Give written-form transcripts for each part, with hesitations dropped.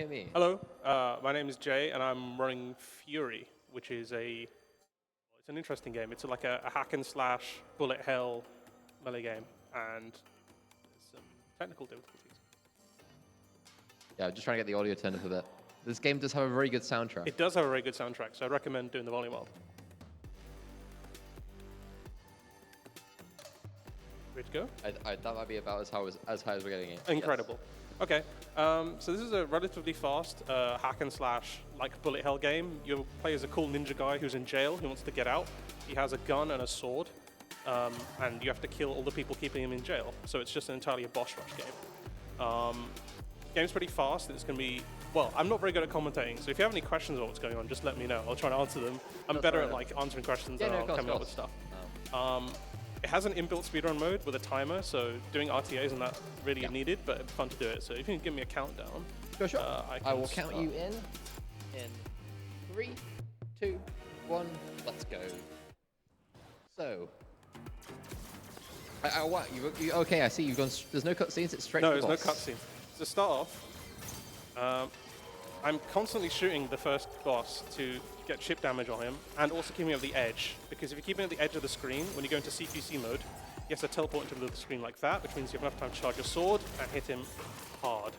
hear me? Hello, my name is Jay, and I'm running Furi, which is it's an interesting game. It's like a hack and slash bullet hell melee game, and there's some technical difficulties. Yeah, I'm just trying to get the audio turned up a bit. This game does have a very good soundtrack. It does have a very good soundtrack, so I'd recommend doing the volume up. Ready to go? That might be about as high as we're getting it. Incredible. Yes. Okay, so this is a relatively fast hack and slash like bullet hell game. You play as a cool ninja guy who's in jail who wants to get out. He has a gun and a sword, and you have to kill all the people keeping him in jail. So it's just entirely a boss rush game. Game's pretty fast. It's going to be, well, I'm not very good at commentating, so if you have any questions about what's going on, just let me know. I'll try and answer them. I'm better at like answering questions than coming up with stuff. It has an inbuilt speedrun mode with a timer, so doing RTA isn't that really needed, but it's fun to do it. So if you can give me a countdown, sure. I will count you in 3, 2, 1, let's go. So, what? Okay, I see you've gone. There's no cutscenes. It's straight. No, to the there's boss. no cutscene. To start off, I'm constantly shooting the first boss to get chip damage on him, and also keeping him at the edge. Because if you keep him at the edge of the screen, when you go into CQC mode, he has to teleport into the middle of the screen like that, which means you have enough time to charge your sword and hit him hard.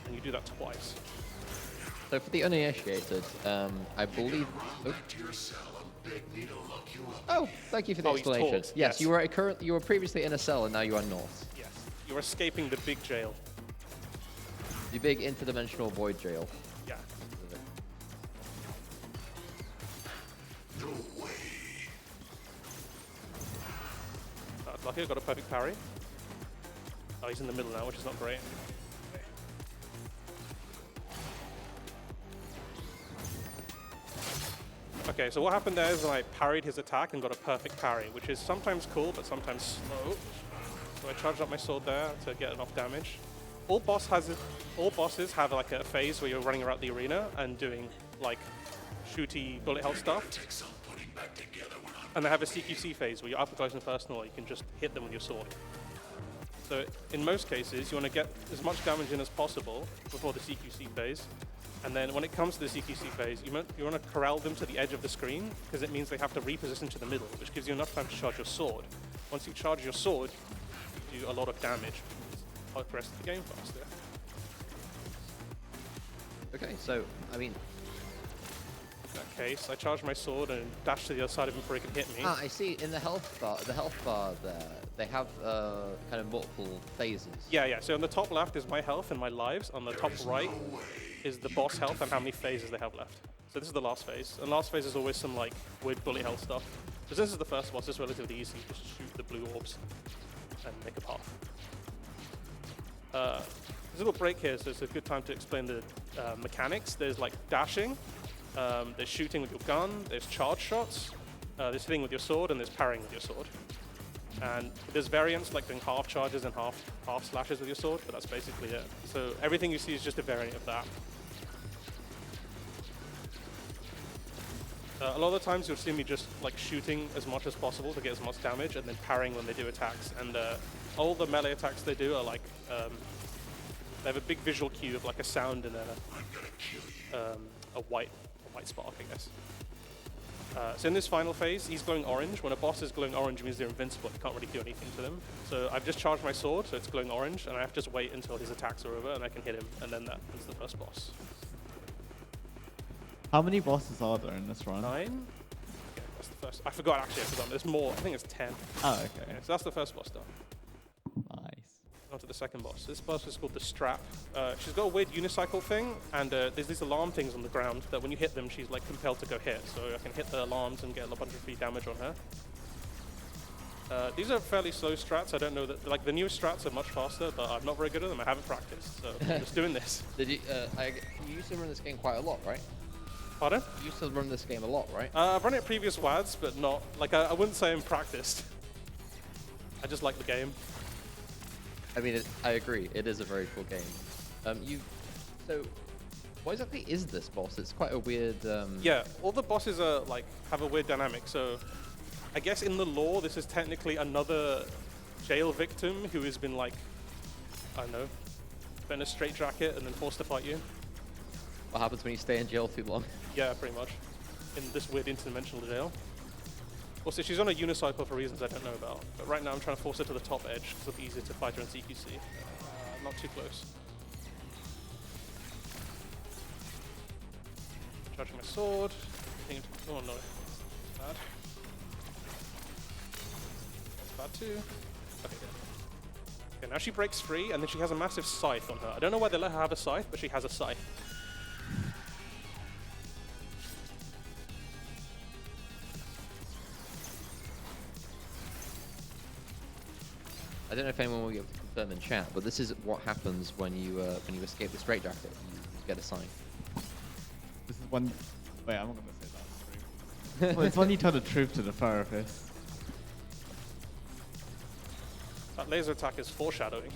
And you do that twice. So for the uninitiated, I believe. Oh, thank you for the explanation. Yes, you were previously in a cell, and now you are not. Yes, you're escaping the big jail. The big interdimensional void jail. Yeah. No way. That's lucky, I got a perfect parry. Oh, he's in the middle now, which is not great. Okay, so what happened there is I parried his attack and got a perfect parry, which is sometimes cool, but sometimes slow. So I charged up my sword there to get enough damage. All bosses have like a phase where you're running around the arena and doing like shooty bullet hell stuff. And they have a CQC phase where you're up close and personal, you can just hit them with your sword. So in most cases, you want to get as much damage in as possible before the CQC phase. And then when it comes to the CQC phase, you want to corral them to the edge of the screen, because it means they have to reposition to the middle, which gives you enough time to charge your sword. Once you charge your sword, you do a lot of damage. Help the rest of the game faster. Okay, so, I mean... In that case, I charge my sword and dash to the other side of him before he can hit me. I see. In the health bar there, they have kind of multiple phases. Yeah. So on the top left is my health and my lives. On the top right is the boss health and how many phases they have left. So this is the last phase. And last phase is always some like weird bullet hell stuff. So this is the first boss. It's relatively easy. Just shoot the blue orbs and make a path. There's a little break here, so it's a good time to explain the mechanics. There's like dashing, there's shooting with your gun, there's charge shots, there's hitting with your sword, and there's parrying with your sword. And there's variants like doing half charges and half slashes with your sword, but that's basically it. So everything you see is just a variant of that. A lot of the times you'll see me just like shooting as much as possible to get as much damage, and then parrying when they do attacks. And all the melee attacks they do are like, they have a big visual cue of like a sound and a white spark, I guess. So in this final phase, he's glowing orange. When a boss is glowing orange, it means they're invincible. You can't really do anything to them. So I've just charged my sword, so it's glowing orange, and I have to just wait until his attacks are over, and I can hit him, and then that's the first boss. How many bosses are there in this run? 9? Okay, that's the first. I forgot. There's more. I think it's 10. Oh, okay. Yeah, so that's the first boss done. Nice. On to the second boss. This boss is called the Strap. She's got a weird unicycle thing, and there's these alarm things on the ground that when you hit them, she's like compelled to go hit. So I can hit the alarms and get a bunch of free damage on her. These are fairly slow strats. I don't know that, like the newest strats are much faster, but I'm not very good at them. I haven't practiced, so I'm just doing this. Did you? You used to run this game quite a lot, right? Pardon? You used to run this game a lot, right? I've run it at previous WADs, but not, like I wouldn't say I'm practiced. I just like the game. I mean, I agree. It is a very cool game. So, what exactly is this boss? It's quite a weird. Yeah, all the bosses are like have a weird dynamic. So, I guess in the lore, this is technically another jail victim who has been like, I don't know, put in a straitjacket and then forced to fight you. What happens when you stay in jail too long? Yeah, pretty much. In this weird interdimensional jail. Also, she's on a unicycle for reasons I don't know about. But right now I'm trying to force her to the top edge because it'll be easier to fight her in CQC. Not too close. Charging my sword. Oh no. That's bad. That's bad too. Okay, good. Okay, now she breaks free and then she has a massive scythe on her. I don't know why they let her have a scythe, but she has a scythe. I don't know if anyone will be able to confirm in chat, but this is what happens when you escape the straitjacket. You get a sign. This is when. Wait, I'm not gonna say that. Well, it's when you tell the truth to the therapist. That laser attack is foreshadowing.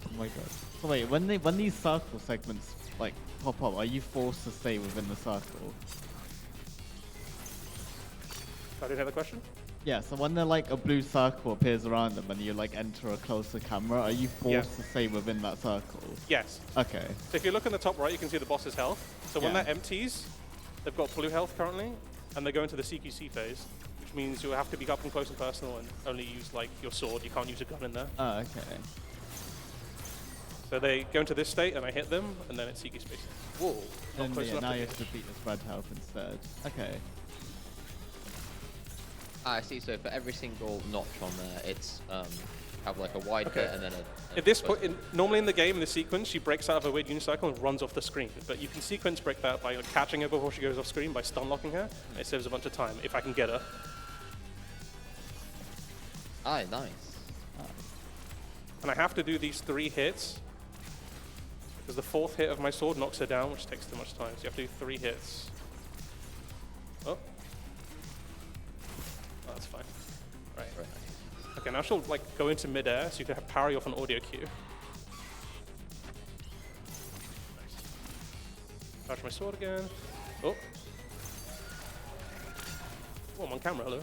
Oh my god. So wait, when these circle segments like pop up, are you forced to stay within the circle? I didn't hear the question? Yeah, so when like a blue circle appears around them and you like enter a closer camera, are you forced to stay within that circle? Yes. Okay. So if you look in the top right, you can see the boss's health. So when Yeah. that empties, they've got blue health currently, and they go into the CQC phase, which means you have to be up and close and personal and only use like your sword. You can't use a gun in there. Oh, okay. So they go into this state, and I hit them, and then it's CQ space. Whoa! Not And close yeah, enough now to you hit. have to beat this red health instead. Okay. Ah, I see. So for every single notch on there, it's have like a wide Okay. bit and then a At this close point, normally in the game, in the sequence, she breaks out of a weird unicycle and runs off the screen. But you can sequence break that by like, catching her before she goes off screen by stun locking her. And it saves a bunch of time if I can get her. Ah, nice. And I have to do these 3 hits because the 4th hit of my sword knocks her down, which takes too much time. So you have to do 3 hits. Oh. Oh, that's fine. Right. Very nice. Okay, now she'll like go into midair, so you can have parry off an audio cue. Nice. Charge my sword again. Oh. Oh, I'm on camera, hello.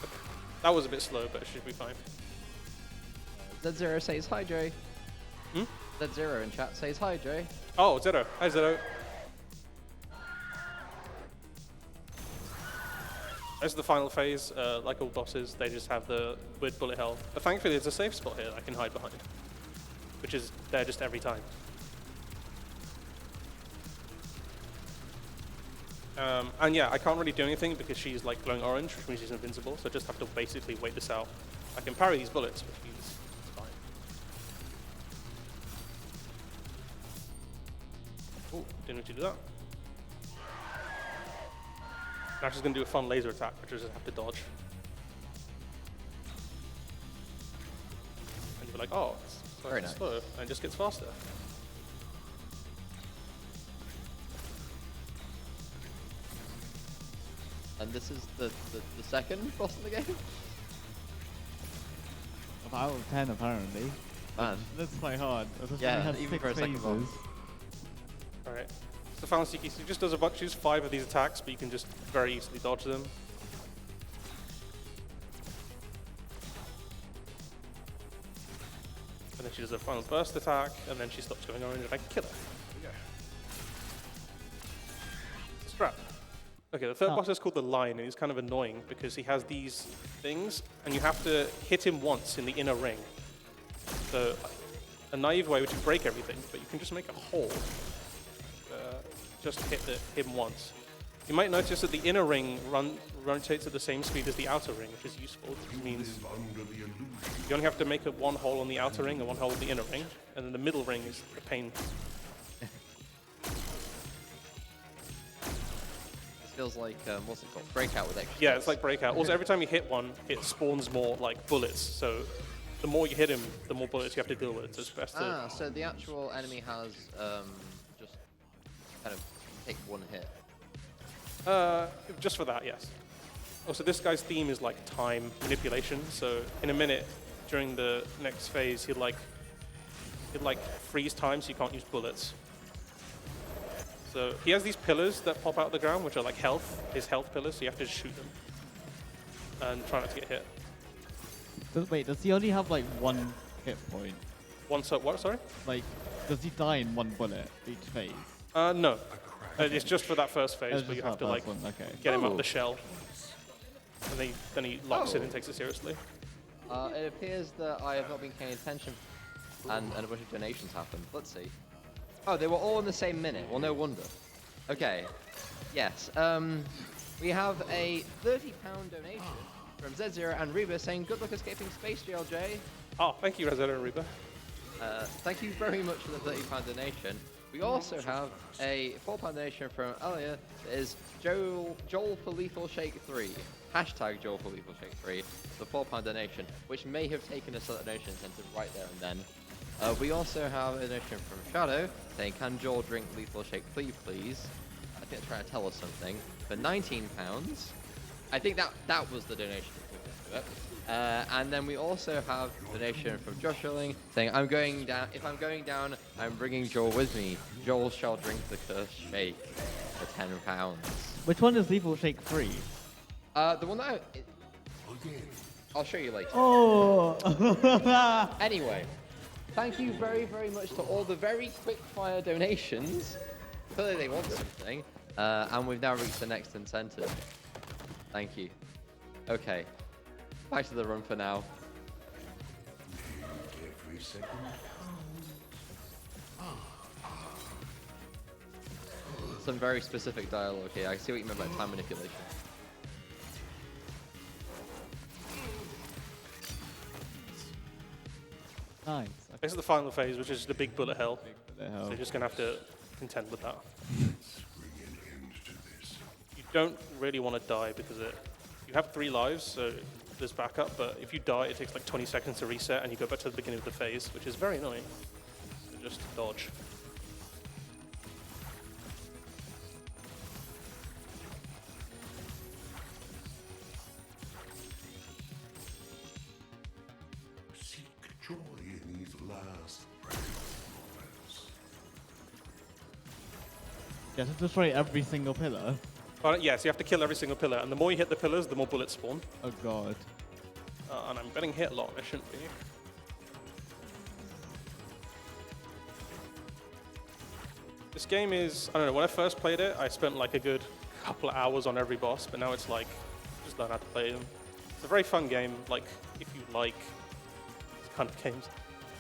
Okay. That was a bit slow, but it should be fine. Z0 says hi, Jay. Hmm? Z0 in chat says hi, Jay. Oh, Zero. Hi, Zero. This is the final phase. Like all bosses, they just have the weird bullet hell. But thankfully, there's a safe spot here I can hide behind, which is there just every time. And yeah, I can't really do anything because she's like glowing orange, which means she's invincible. So I just have to basically wait this out. I can parry these bullets, which means it's fine. Oh, didn't need to do that. Now she's going to do a fun laser attack, which I just have to dodge. And you're like, oh, it's Very nice. slow, and it just gets faster. And this is the second boss in the game? Out of 10 apparently. Man. That's quite hard. Yeah, Have even 6 for a second phases. boss. Alright. So the final CQC just does a bunch, choose 5 of these attacks, but you can just very easily dodge them. And then she does a final burst attack, and then she stops going orange, and I can kill her. There we go. Strap. Okay, the third boss is called the Lion, and he's kind of annoying because he has these things, and you have to hit him once in the inner ring. So, a naive way would you break everything, but you can just make a hole. Just hit him once. You might notice that the inner ring rotates at the same speed as the outer ring, which is useful, which means you only have to make one hole on the outer ring and one hole on the inner ring, and then the middle ring is a pain. This feels like, what's it called? Breakout with extra. Yeah, it's like Breakout. Also, every time you hit one, it spawns more like bullets, so the more you hit him, the more bullets you have to deal with. So it's best to... Ah, so the actual enemy has just kind of take one hit. Just for that, yes. Also, this guy's theme is like time manipulation. So in a minute, during the next phase, he'll like freeze time, so you can't use bullets. So he has these pillars that pop out of the ground, which are like health, his health pillars. So you have to just shoot them and try not to get hit. Wait, does he only have like one hit point? One so what? Sorry. Like, does he die in one bullet each phase? No. It's just for that first phase, but you have to like get him out of the shell, and then he locks it and takes it seriously. It appears that I have not been paying attention, and a bunch of donations happened. Let's see. Oh, they were all in the same minute. Well, no wonder. Okay. Yes. We have a £30 donation from Z0 and Reba saying, "Good luck escaping space, GLJ." Oh, thank you, Resident Reba. Thank you very much for the £30 donation. We also have a £4 donation from Elia that is Joel for Lethal Shake 3. Hashtag Joel for Lethal Shake 3. The £4 donation, which may have taken us to the donation incentive right there and then. We also have a donation from Shadow saying, "Can Joel drink Lethal Shake 3, please?" I think they're trying to tell us something. For £19. I think that was the donation to it. And then we also have a donation from Josh Schilling saying, "I'm going down. If I'm going down, I'm bringing Joel with me. Joel shall drink the cursed shake for £10." Which one is Lethal Shake 3? The one that I'll show you later. Oh! Anyway, thank you very, very much to all the very quick fire donations. Clearly they want something. And we've now reached the next incentive. Thank you. Okay. Back to the run for now. Every second. Some very specific dialogue here. I see what you meant by time manipulation. Nice. This is the final phase, which is the big bullet hell. What the hell? So you're just gonna have to contend with that. Bring an end to this. You don't really want to die because you have 3 lives, so there's backup, but if you die, it takes like 20 seconds to reset, and you go back to the beginning of the phase, which is very annoying. So just dodge. Seek joy in these last moments. You have to destroy every single pillar. Yes, you have to kill every single pillar, and the more you hit the pillars, the more bullets spawn. Oh god. And I'm getting hit a lot. I shouldn't be. This game is, I don't know, when I first played it, I spent like a good couple of hours on every boss, but now it's like, just learn how to play them. It's a very fun game, like, if you like these kind of games.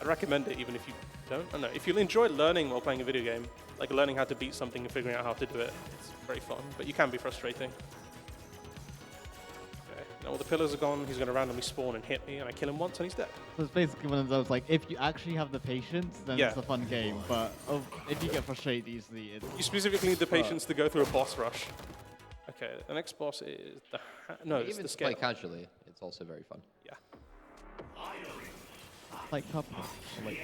I'd recommend it even if you don't. I don't know, if you enjoy learning while playing a video game, like learning how to beat something and figuring out how to do it, it's very fun, but you can be frustrating. Okay, now all the pillars are gone, he's going to randomly spawn and hit me, and I kill him once and he's dead. So it's basically one of those, like, if you actually have the patience, then it's a fun game, but if you get frustrated easily, it's... You specifically need the patience to go through a boss rush. Okay, the next boss is the... No, it's Even the to play scale. casually, it's also very fun. Yeah. Like Cuphead. Like,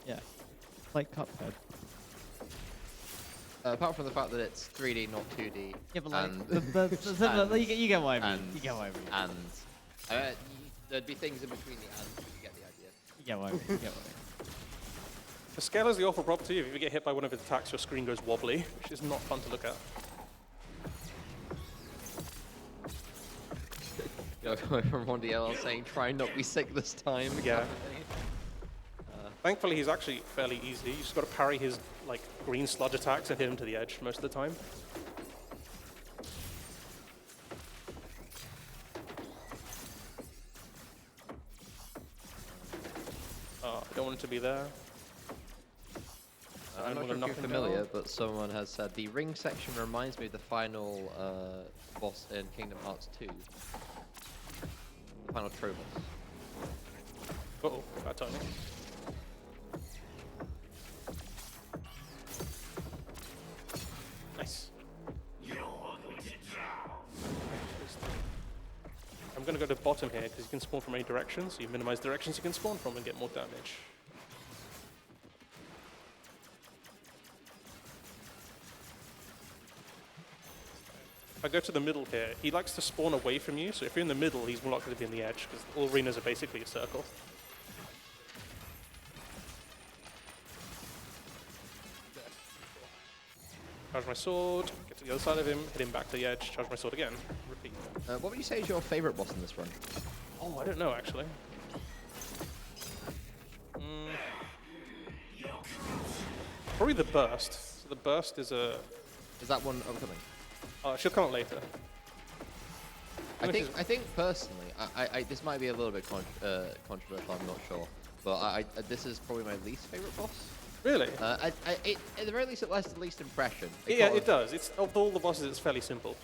yeah. Like Cuphead. Apart from the fact that it's 3D, not 2D. Yeah, but like, and, you get what I mean. and, You get what I mean. and there'd be things in between the and, but you get the idea. You get what I mean. You get what I mean. The scale has the awful property, if you get hit by one of its attacks, your screen goes wobbly, which is not fun to look at. You're coming from Ron DLL saying, "Try not be sick this time." Yeah. Thankfully, he's actually fairly easy. You just got to parry his like green sludge attacks and hit him to the edge most of the time. I don't want it to be there. I'm not sure if you're familiar, but someone has said the ring section reminds me of the final boss in Kingdom Hearts 2. The final Trovos. Uh-oh, bad timing. Nice. I'm going to go to the bottom here because you can spawn from any direction, so you minimize directions you can spawn from and get more damage. If I go to the middle here, he likes to spawn away from you, so if you're in the middle, he's more likely to be in the edge, because all arenas are basically a circle. Charge my sword, get to the other side of him, hit him back to the edge, charge my sword again, repeat. What would you say is your favorite boss in this run? Oh, I don't know, actually. Probably the burst. So the burst is a. Is that one upcoming? She'll come out later. I think personally, this might be a little bit controversial. I'm not sure, but this is probably my least favorite boss. Really? At the very least, it left the least impression. Yeah, it does. It's of all the bosses, it's fairly simple.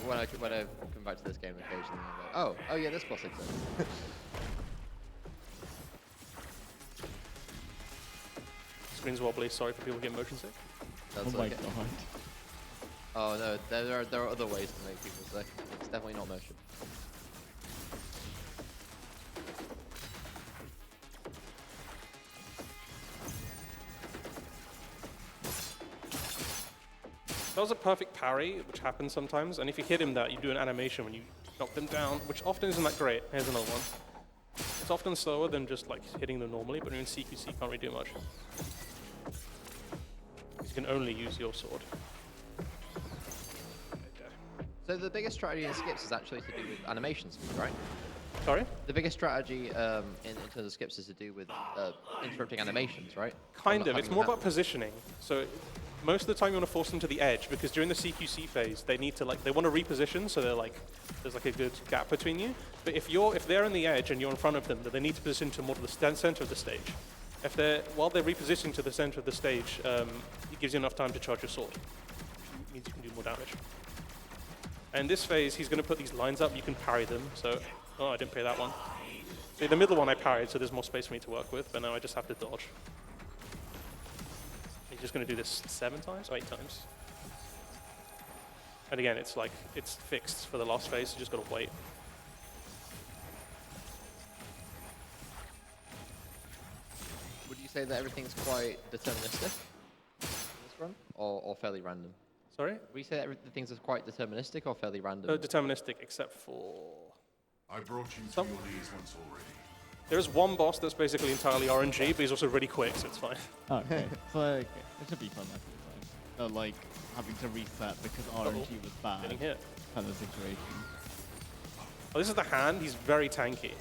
When I come back to this game occasionally, I'm like, oh yeah, this boss exists. Screen's wobbly. Sorry for people getting motion sick. That's Oh my okay. god. Oh no, there are other ways to make people sick. It's definitely not motion. That was a perfect parry, which happens sometimes, and if you hit him that, you do an animation when you knock them down, which often isn't that great. Here's another one. It's often slower than just like hitting them normally, but when you're in CQC, you can't really do much. You can only use your sword. So the biggest strategy in skips is actually to do with animation speed, right? Sorry? The biggest strategy in terms of skips is to do with interrupting animations, right? Kind of. It's more about positioning. So most of the time you want to force them to the edge because during the CQC phase they need to they want to reposition, so they're like there's like a good gap between you. But if they're on the edge and you're in front of them, then they need to position to more to the center of the stage. While they're repositioning to the center of the stage, it gives you enough time to charge your sword. Which means you can do more damage. And this phase he's going to put these lines up, you can parry them. So I didn't pay that one. So the middle one I parried, so there's more space for me to work with, but now I just have to dodge. He's just going to do this 7 times, or 8 times. And again, it's fixed for the last phase, you just got to wait. Would you say that everything's quite deterministic in this run, or fairly random? Sorry? Would you say that everything's quite deterministic or fairly random? Deterministic, except for... I brought you to your knees once already. There's one boss that's basically entirely RNG, but he's also really quick, so it's fine. Okay, so okay. It should be fun that time. Like having to reset because RNG was bad. Getting hit. Kind of situation. Oh, this is the hand. He's very tanky.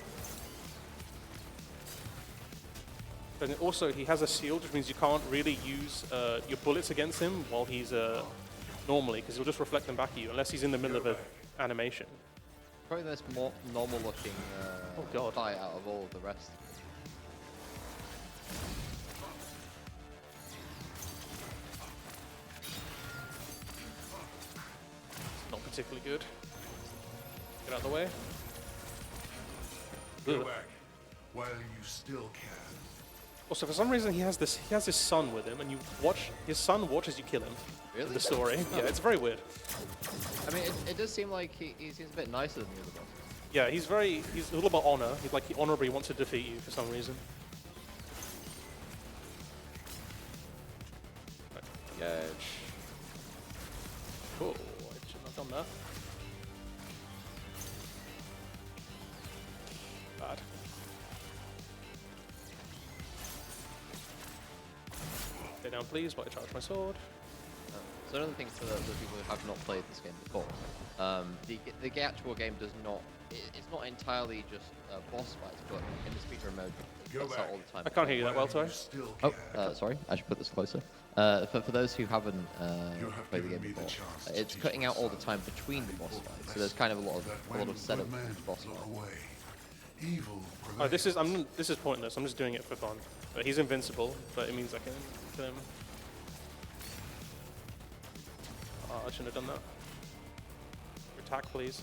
But also, he has a shield, which means you can't really use your bullets against him while he's normally, because he'll just reflect them back at you, unless he's in the middle of an animation. Probably the most more normal-looking fight out of all of the rest. Not particularly good. Get out of the way. Go back while you still can. Also, for some reason, he has his son with him, and his son watches you kill him. Really? In the story. Yeah, it's very weird. I mean, it does seem like he seems a bit nicer than the other bosses. Yeah, he's a little about honor. He honorably wants to defeat you for some reason. Right. Edge. Cool. I should not have done that. Bad. Stay down, please, while I charge my sword. So another thing for the people who have not played this game before, the actual game does not. It's not entirely just boss fights, but in the speedrun mode, it's out all the time. I can't hear you that well, sorry. Sorry, I should put this closer. For those who haven't played the game before, it's cutting out all the time between the boss fights. So there's kind of a lot of setup for each boss fight. Oh, this is pointless. I'm just doing it for fun. But he's invincible, but it means I can kill him. Oh, I shouldn't have done that. Attack, please.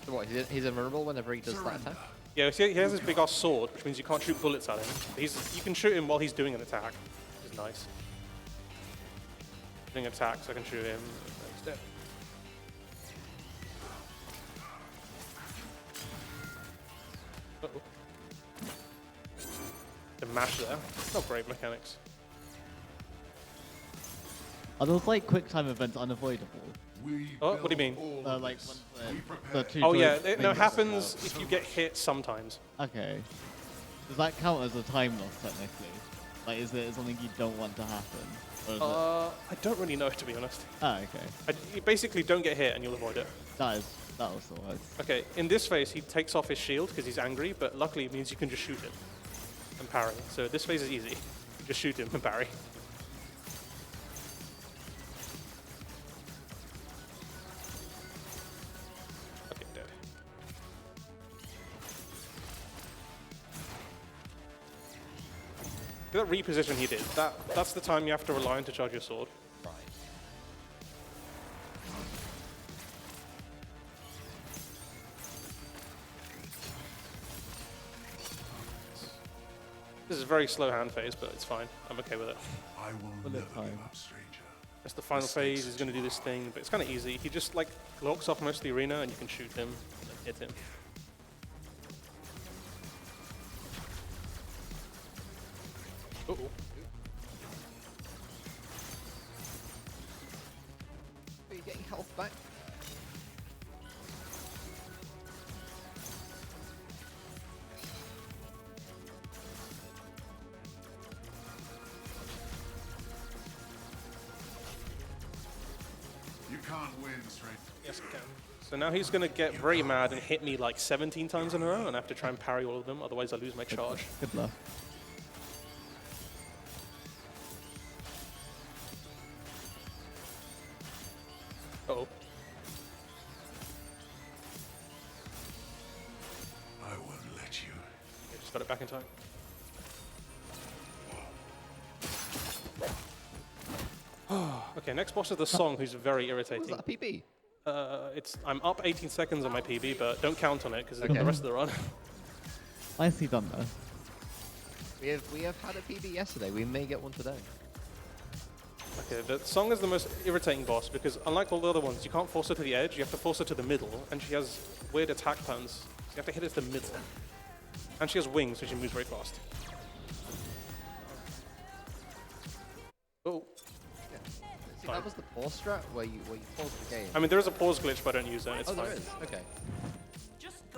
So what? He's invulnerable whenever he does that attack. Yeah, see, he has this big ass sword, which means you can't shoot bullets at him. You can shoot him while he's doing an attack, which is nice. Doing attacks, I can shoot him. He's dead. Uh-oh. The mash there. Not great mechanics. Are those like quick time events unavoidable? Oh, what do you mean? Like the two. Oh yeah, droids it happens if you get hit sometimes. Okay. Does that count as a time loss technically? Like, is it something you don't want to happen? Or is I don't really know, to be honest. Oh, okay. You basically don't get hit and you'll avoid it. That also works. Okay, in this phase, he takes off his shield because he's angry, but luckily it means you can just shoot him and parry. So this phase is easy. You just shoot him and parry. Okay, dead. That reposition he did, that's the time you have to rely on to charge your sword. Right. This is a very slow hand phase, but it's fine. I'm okay with it. I will Bullet never time. give up, stranger. That's the final phase. He's going to do this thing, but it's kind of easy. He just like locks off most of the arena, and you can shoot him and then hit him. Uh-oh. Are you getting health back? You can't win, stranger. Yes, I can. So now he's going to get very mad and hit me like 17 times in a row, and I have to try and parry all of them, otherwise I lose my charge. Good luck. Uh-oh. I won't let you. Okay, just got it back in time. Okay, next boss is the Song, who's very Was irritating. that a PB? I'm up 18 seconds on my PB, but don't count on it because it's Okay. the rest of the run. Nicely done, though. We have had a PB yesterday. We may get one today. Okay, the Song is the most irritating boss because unlike all the other ones, you can't force her to the edge, you have to force her to the middle, and she has weird attack patterns. So you have to hit her to the middle. And she has wings, so she moves very fast. Oh. See, that was the pause strat where you pause the game. I mean, there is a pause glitch, but I don't use it. It's Oh, fine. there is. Okay.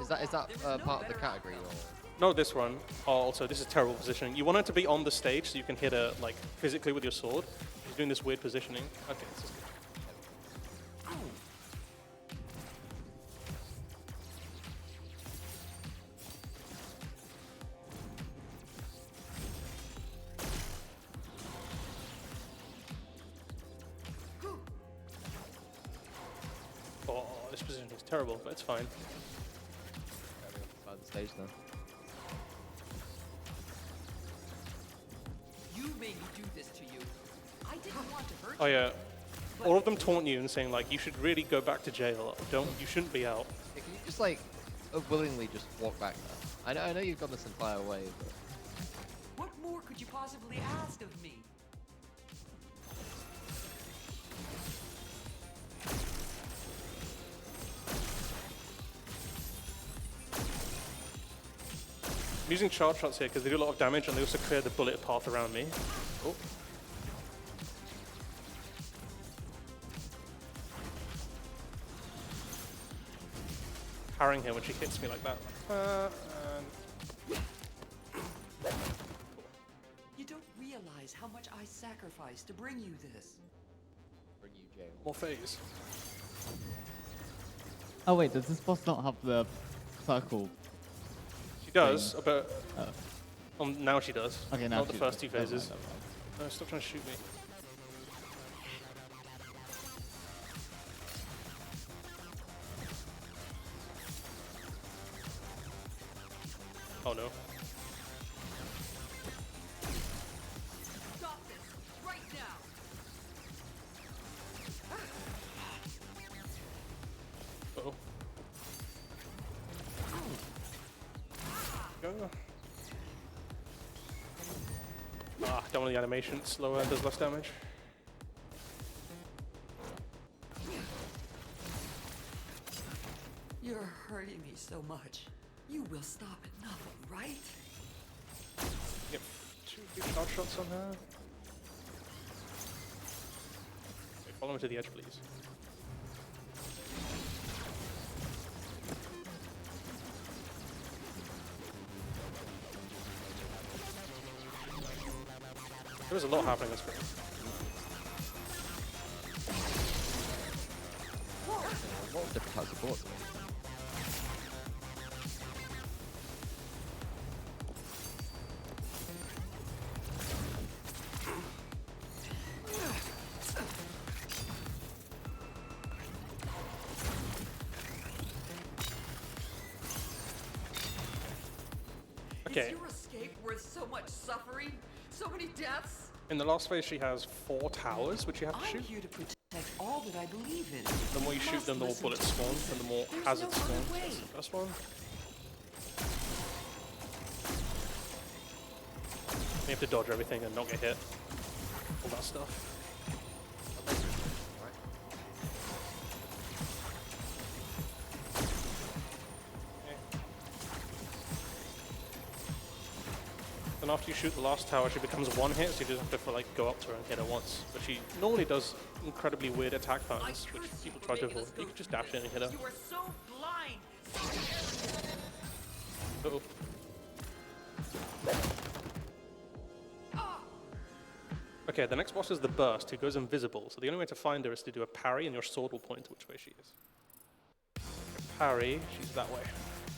Is that part of the category or? No, this one. Also, this is terrible positioning. You want it to be on the stage so you can hit her like physically with your sword. He's doing this weird positioning. Okay, this is good. Oh, this positioning is terrible, but it's fine. Side of the stage then. You made me do this to you. I didn't want to hurt Oh you. yeah, all of them taunt you and saying like you should really go back to jail. You shouldn't be out. Yeah, can you just like willingly just walk back there? I know you've gone this entire way, but What more could you possibly ask of me? I'm using charge shots here because they do a lot of damage and they also clear the bullet path around me. Oh. Parrying her when she hits me like that. You don't realize how much I sacrificed to bring you this. bring you jail. More phase. Oh wait, does this boss not have the circle? She does, but Oh. now she does. Okay, now Not the she first does. two Never phases. mind, never mind. No, stop trying to shoot me. Oh no. Stop this right now. Uh-oh. Go. Ah, don't want the animation. It's slower and does less damage. You're hurting me so much. You will stop at nothing, right? Yep. 2 good charge shots on her. Okay, follow me to the edge, please. There's a lot happening on screen. A lot of different types of bullets. Okay. Is your escape worth so much suffering? So many deaths? In the last phase, she has 4 towers, which you have to I'm shoot. here to protect all that I believe in. The more you You shoot, must the more listen bullets to spawn, reason. and the more There's hazards no other spawn. way. That's the first one. You have to dodge everything and not get hit. All that stuff. Then after you shoot the last tower, she becomes one hit, so you just have to like go up to her and hit her once. But she normally does incredibly weird attack patterns, which people try to avoid. You can just dash in and hit her. You are so blind. Uh-oh. Okay, the next boss is the Burst, who goes invisible. So the only way to find her is to do a parry, and your sword will point to which way she is. Parry, she's that way.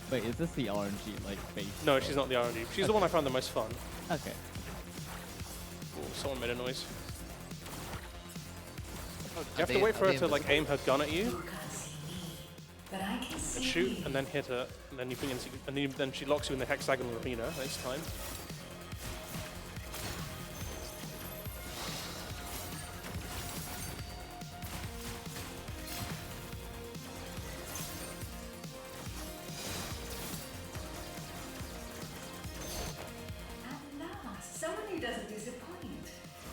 Wait, is this the RNG like base? No, she's not the RNG. She's the one I found the most fun. Okay. Ooh, someone made a noise. You Are have to they- wait for are her they to like invisible? aim her gun at you, You can't see me, but I can see and shoot, you. and then hit her, and then you bring in, and then she locks you in the hexagonal arena next time. At last, someone who doesn't disappoint.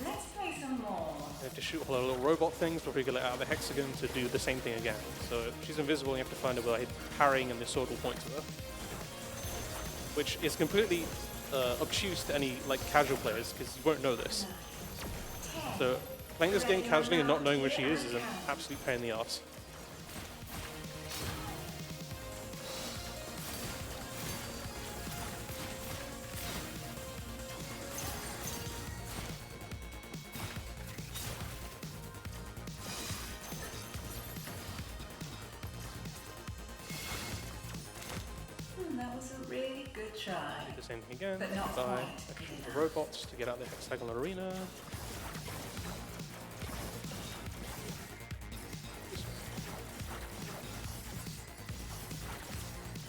Let's play some more. You have to shoot all her little robot things before you get out of the hexagon to do the same thing again. So she's invisible, and you have to find her by parrying, and the sword will point to her. Which is completely obtuse to any like casual players, because you won't know this. So playing this game casually and not knowing where she is an absolute pain in the ass. That was a really good try. Do the same thing again. But not Die. quite Shoot good the enough. robots to get out of the hexagonal arena.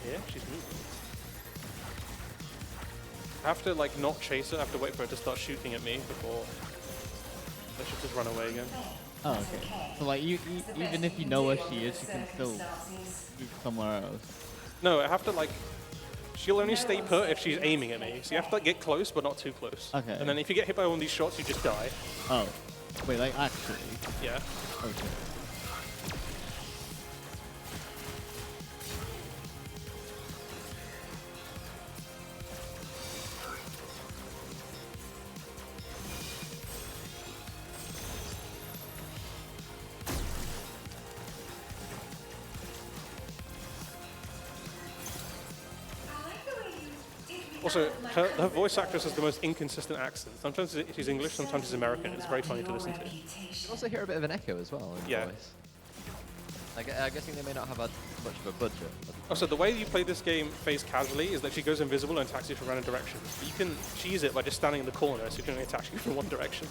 Yeah, she's moving. I have to like not chase her. I have to wait for her to start shooting at me before I should just run away again. Oh, okay. So like even if you know where she is, you can still move somewhere else. No, I have to like. She'll only stay put if she's aiming at me. So you have to like get close, but not too close. Okay. And then if you get hit by one of these shots, you just die. Oh. Wait, like actually. Yeah. Okay. Also, her voice actress has the most inconsistent accent. Sometimes she's English, sometimes she's American. It's very funny to listen to. You can also hear a bit of an echo as well in the Yeah. voice. I'm guessing they may not have had much of a budget. But Also, the way you play this game phase casually is that she goes invisible and attacks you from random directions. But you can cheese it by just standing in the corner, so you can only attack you from one direction.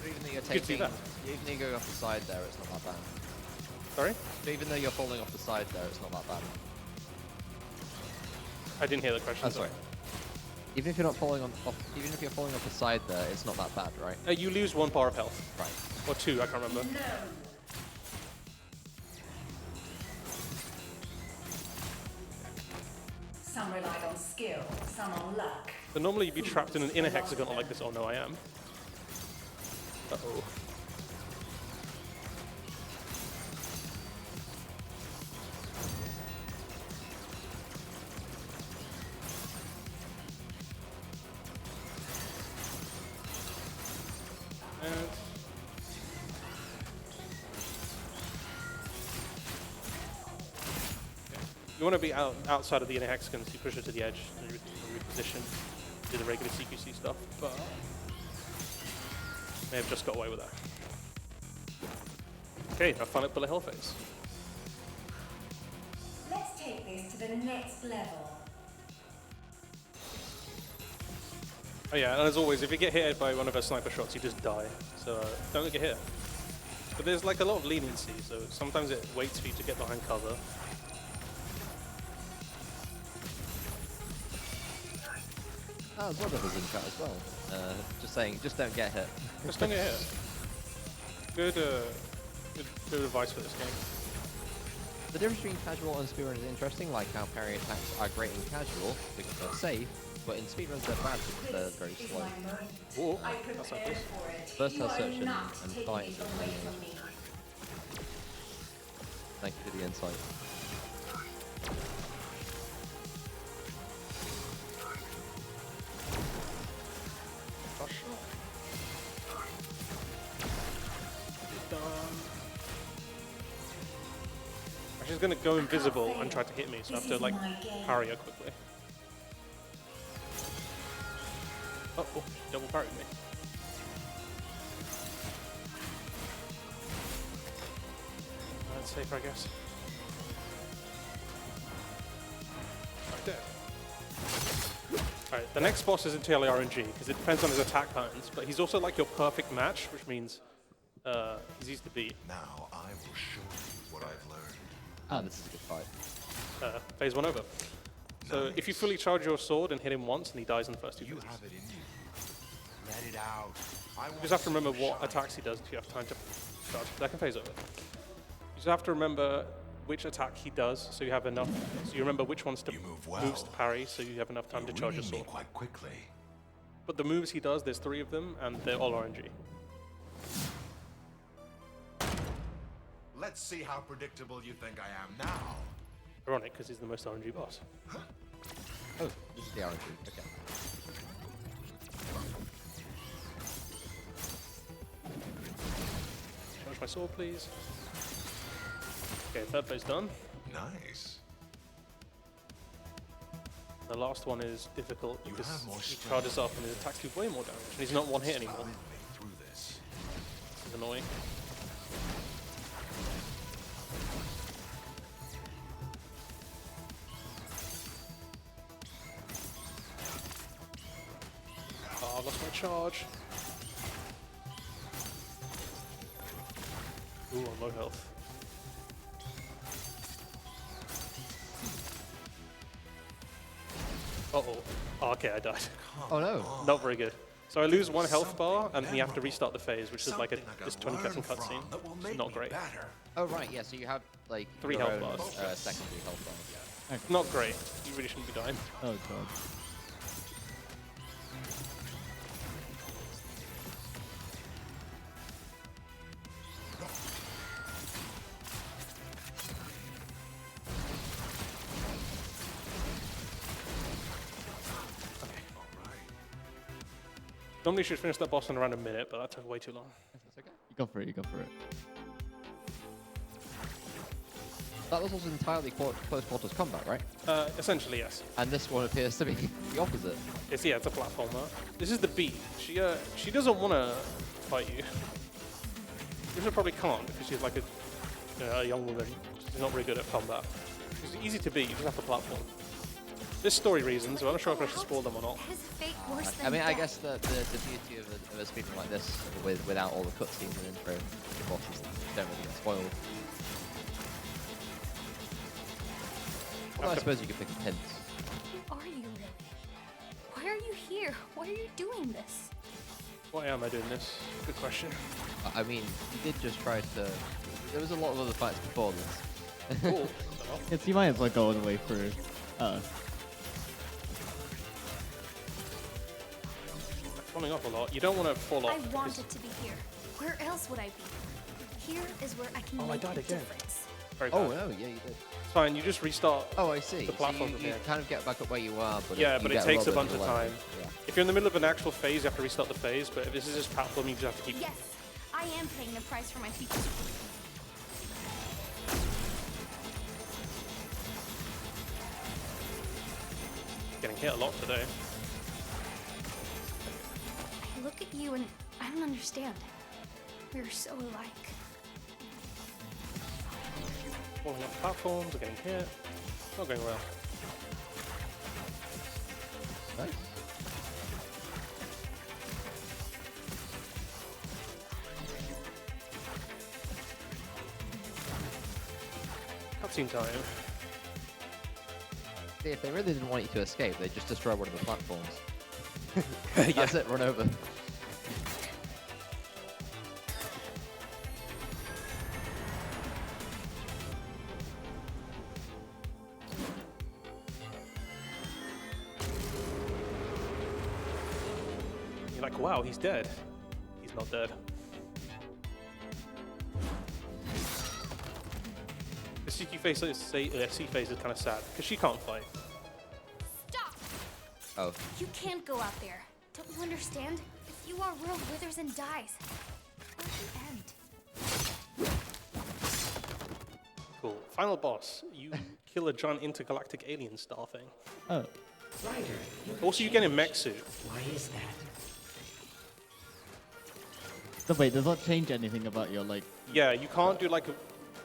even though you're Could see taking, that. even though you're going off the side there, it's not that bad. Sorry? Even though you're falling off the side there, it's not that bad. I didn't hear the question. Oh, sorry. Even if you're not falling even if you're falling off the side there, it's not that bad, right? You lose 1 bar of health. Right. Or 2, I can't remember. Some relied on skill, some on luck. So normally you'd be trapped in an inner hexagon like this. Oh no, I am. Uh-oh. And you want to be outside of the inner hexagon, so you push it to the edge and reposition, do the regular CQC stuff. But May have just got away with that. Okay, now final bullet hell phase. Let's take this to the next level. Oh yeah, and as always, if you get hit by one of her sniper shots, you just die. So don't get hit. But there's like a lot of leniency, so sometimes it waits for you to get behind cover. Oh, there's one of us in chat as well. Just saying, just don't get hit. Just don't get hit. Good advice for this game. The difference between casual and speedrun is interesting, like how parry attacks are great in casual because they're safe, but in speedruns they're bad because they're very This is slow. my moment. Whoa, I that's like prepared this. for it. First You has are search and not taking fight. it away from me. Thank you for the insight. She's gonna go invisible and try to hit me, so I have to like parry her quickly. Oh, she double parried me. That's safer, I guess. Right there. Alright, the next boss is entirely RNG, because it depends on his attack patterns, but he's also like your perfect match, which means he's easy to beat. Now I will show you what I've learned. Ah, this is a good fight. Phase 1 over. So if you fully charge your sword and hit him once and he dies in the first 2 You phases. have it in you. Let it out. I You just have to remember what attacks he does if you have time to charge. Second phase over. You just have to remember which attack he does, so you have enough. So you remember which ones to You move well. moves to parry, so you have enough time to charge your me sword. quite quickly. But the moves he does, there's 3 of them, and they're all RNG. Let's see how predictable you think I am now. Ironic, because he's the most RNG boss. Oh, this is the RNG. Okay. Charge my sword, please. Okay, third phase done. Nice. The last one is difficult You because have more he strength. charges up and his attacks do way more damage, and he's not one hit anymore. Follow me through this. This is annoying. Oh, I lost my charge. Ooh, I'm low health. Uh-oh. Oh, okay, I died. Oh no. Not very good. So I lose 1 health bar, and then you have to restart the phase, which is like Something I this can 20-second learn from cutscene. that will It's make not me great. better. Oh right, yeah. So you have like 3 your health own, bars. secondary health bars. Not great. You really shouldn't be dying. Oh god. Normally you should finish that boss in around a minute, but that took way too long. That's okay. You go for it, you go for it. That was also entirely close quarters combat, right? Essentially, yes. And this one appears to be the opposite. It's a platformer. This is the Bee. She doesn't want to fight you. She probably can't because she's like a young woman. She's not very good at combat. She's easy to beat. You just have to platform. There's story reasons. So I'm not sure if I should spoil them or not. Has fate worse than I mean, I death? guess the beauty of a speedrun like this, without all the cutscenes and intro, the bosses don't really get spoiled. Well, I suppose you could pick a hint. Who are you really? Why are you here? Why are you doing this? Why am I doing this? Good question. I mean, you did just try to. There was a lot of other fights before this. Cool. Yeah, so you might as well go all the way through. Falling off a lot. You don't want to fall off. I because- wanted to be here. Where else would I be? Here is where I can Oh, I make died a again. difference. Very bad. Oh no, yeah, you did. It's fine. You just restart. Oh, I see. The platform so from you here. kind of get back up where you are, but Yeah, you but it get takes a little bunch bit of level. time. Yeah. If you're in the middle of an actual phase, you have to restart the phase. But if this is just platform, you just have to keep. Yes, I am paying the price for my future. Getting hit a lot today. I look at you and I don't understand. We're so alike. Falling off platforms, or getting hit. Not going well. Nice. Cutscene time. See, if they really didn't want you to escape, they'd just destroy one of the platforms. That's it, run over. You're like, wow, he's dead. He's not dead. The CQ phase, C phase is kind of sad because she can't fight. Stop! Oh, You can't go out there. Don't you understand? If you are, world withers and dies. Where's the end? Cool. Final boss. You kill a giant intergalactic alien star thing. Oh, Ryder, Also, you get a mech suit. why is that? so wait, does that change anything about your like? Yeah, you can't do like a...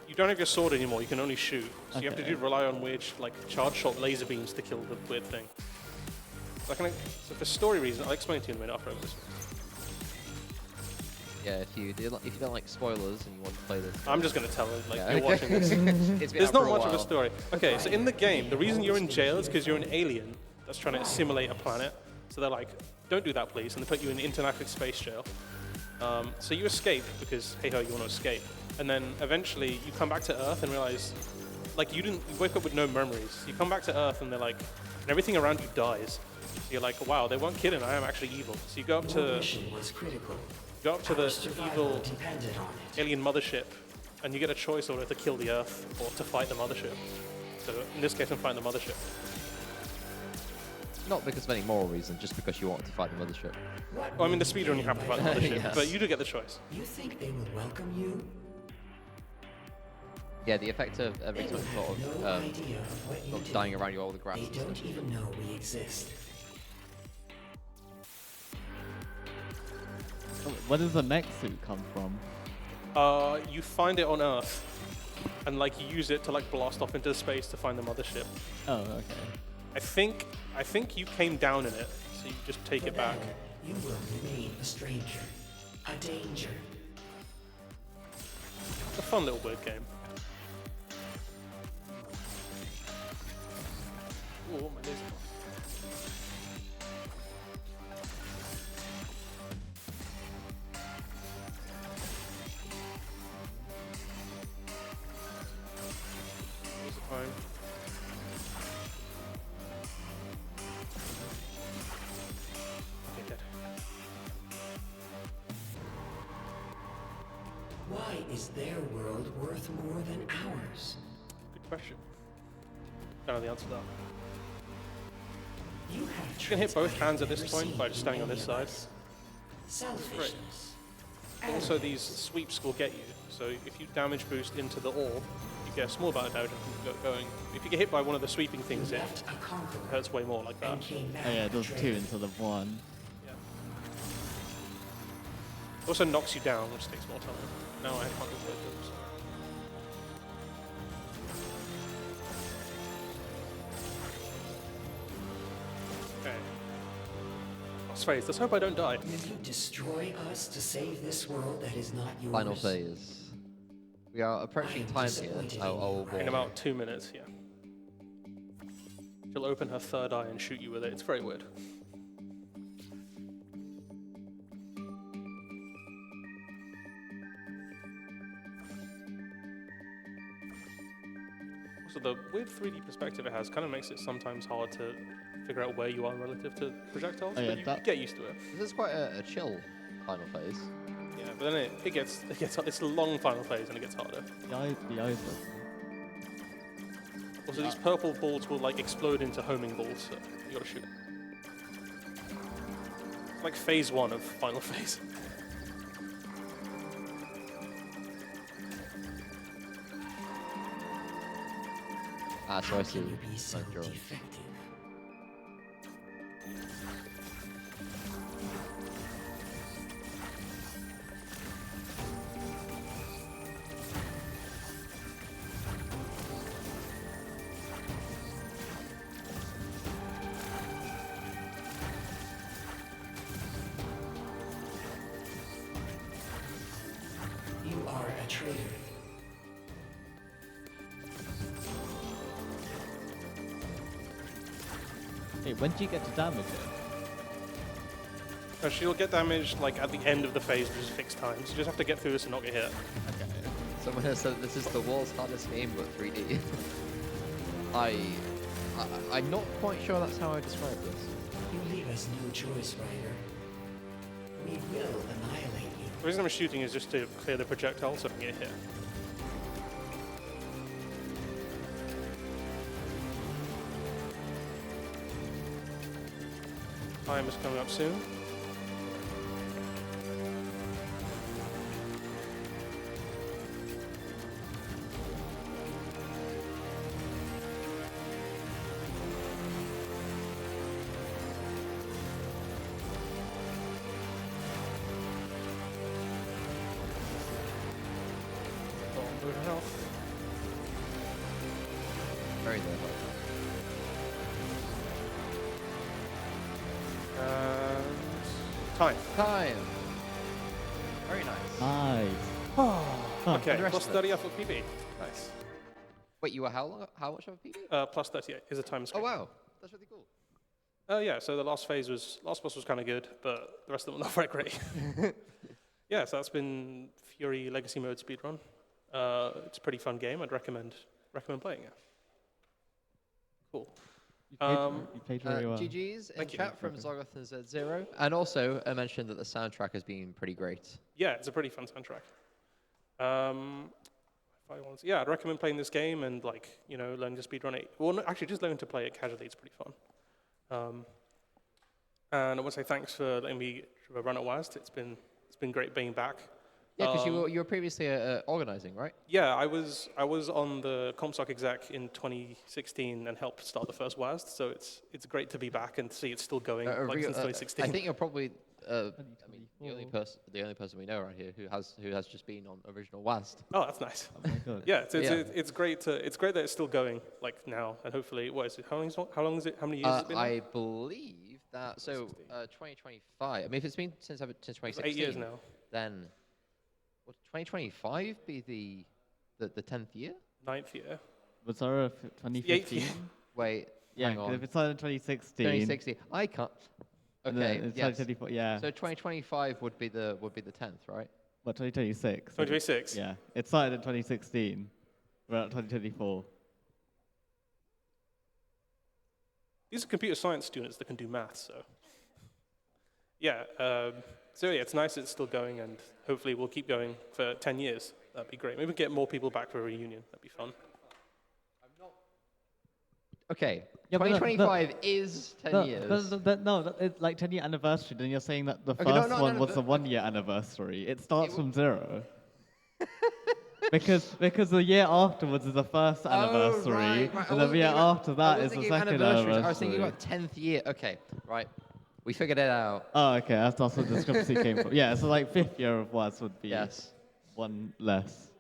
You don't have your sword anymore, you can only shoot. So you have to Okay. rely on weird, like, charge shot laser beams to kill the weird thing. So for story reasons, I'll explain to you in a minute after this. yeah, if you don't like spoilers and you want to play this... I'm just gonna tell it, like, Yeah, you're okay. watching this. It's been There's out for not much of a while. story. Okay, so in the game, the reason you're in jail is because you're an alien that's trying to assimilate a planet. So they're like, don't do that, please, and they put you in intergalactic space jail. So you escape because, hey ho, you want to escape. And then eventually you come back to Earth and realize, like, you wake up with no memories. You come back to Earth and they're like, and everything around you dies. So you're like, wow, they weren't kidding, I am actually evil. So you go up Your to mission was critical. the Our survival evil depended on it. alien mothership, and you get a choice whether to kill the Earth or to fight the mothership. So in this case, I'm fighting the mothership. Not because of any moral reason, just because you want to fight the mothership. What Well, I mean, the do speedrun you have to fight the mothership, Yes. but you do get the choice. You think they would welcome you? Yeah, the effect of every They time would sort have of, no idea of what you of do. dying around you all the grass They and stuff. don't even know we exist. Where does the mech suit come from? You find it on Earth, and like you use it to like blast off into space to find the mothership. Oh, okay. I think you came down in it, so you just take it back. Then you will remain a stranger, a danger. It's a fun little weird game. Ooh, my laser. Laser time. Okay, dead. Why is their world worth more than ours? Good question. Don't know the answer to that. You have You can hit both traits I hands have at this never point by seen just standing in on this any of side. us. Selfishness. Also, these sweeps will get you. So if you damage boost into the orb, you get a small amount of damage and keep going. If you get hit by one of the sweeping things, You it left a conqueror hurts way more like that. and came back Oh yeah, it does betrayed. two instead of one. Yeah. Also knocks you down, which takes more time. Now I can't do those. Okay. Boss phase. Let's hope I don't die. Will you destroy us to save this world that is not yours? Final phase. We are approaching time here. I'll In warn. about 2 minutes, yeah. She'll open her third eye and shoot you with it. It's very weird. Also, the weird 3D perspective it has kind of makes it sometimes hard to figure out where you are relative to projectiles, Oh, yeah, but you that- get used to it. This is quite a chill final phase. Yeah, but then it gets it's a long final phase and it gets harder. The eyes look. Also, these purple balls will like explode into homing balls, so you gotta shoot. It's like phase 1 of final phase. Ah, so How I see. can you be so Like, you're- defective? traitor. Hey, when do you get to damage it? She'll get damaged like at the end of the phase, which is fixed time. So you just have to get through this and not get hit. Someone has said this is the world's hardest game, but 3D. I'm not quite sure that's how I describe this. You leave us no choice, Ryder. We will annihilate you. The reason I'm shooting is just to clear the projectile so I can get hit. Time is coming up soon. Health. Very low. And time. Time. Very nice. Nice. Okay, the rest plus of it? 30 off of PB. Nice. Wait, you were how much of a PB? Plus 38 is a time Oh scale. wow, that's really cool. Yeah, so the last boss was kind of good, but the rest of them were not very great. Yeah, so that's been Furi Legacy Mode Speedrun. It's a pretty fun game. I'd recommend playing it. Cool. You played very well. GG's in Thank you. chat from Zogoth and Z0, and also I mentioned that the soundtrack has been pretty great. Yeah, it's a pretty fun soundtrack. Yeah, I'd recommend playing this game and learning to speedrun it. Well, no, actually, just learning to play it casually. It's pretty fun. And I want to say thanks for letting me run at WASD. It's been great being back. Yeah, because you were previously organizing, right? Yeah, I was on the Comstock exec in 2016 and helped start the first WASD. So it's great to be back and see it's still going since 2016. I think you're probably the only person we know around here who has just been on original WASD. Oh, that's nice. Oh my god. Yeah, it's great that it's still going now, and hopefully, what is it? How long is it? How many years has it been? I believe that 2025. I mean, if it's been since 2016, 8 years now. Then would 2025 be the 10th year? 9th year. Was there a 2015? Wait, Yeah, hang 'cause on. if it started in 2016. 2016. I can't. and then Okay. it's Yes. 2024, yeah. So 2025 would be the 10th, right? What, 2026? 2026. Yeah. It started in 2016. We're at 2024. These are computer science students that can do math, so. Yeah, it's nice it's still going, and hopefully we'll keep going for 10 years. That'd be great. Maybe we can get more people back for a reunion. That'd be fun. Okay. Yeah, but 2025 is 10 years. It's like 10-year anniversary. Then you're saying that the Okay, first no, one was but- the 1-year anniversary. It starts from 0. because the year afterwards is the first anniversary, right. and the year after that is the second anniversary. I was thinking about 10th year. Okay, right. We figured it out. Oh, okay, that's where the discrepancy came from. Yeah, so like 5th year of WAS would be Yes. one less.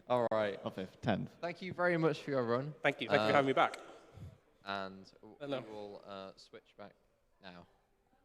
All right. Or 5th, 10th. Thank you very much for your run. Thank you. Thank you for having me back. And we No. will switch back now.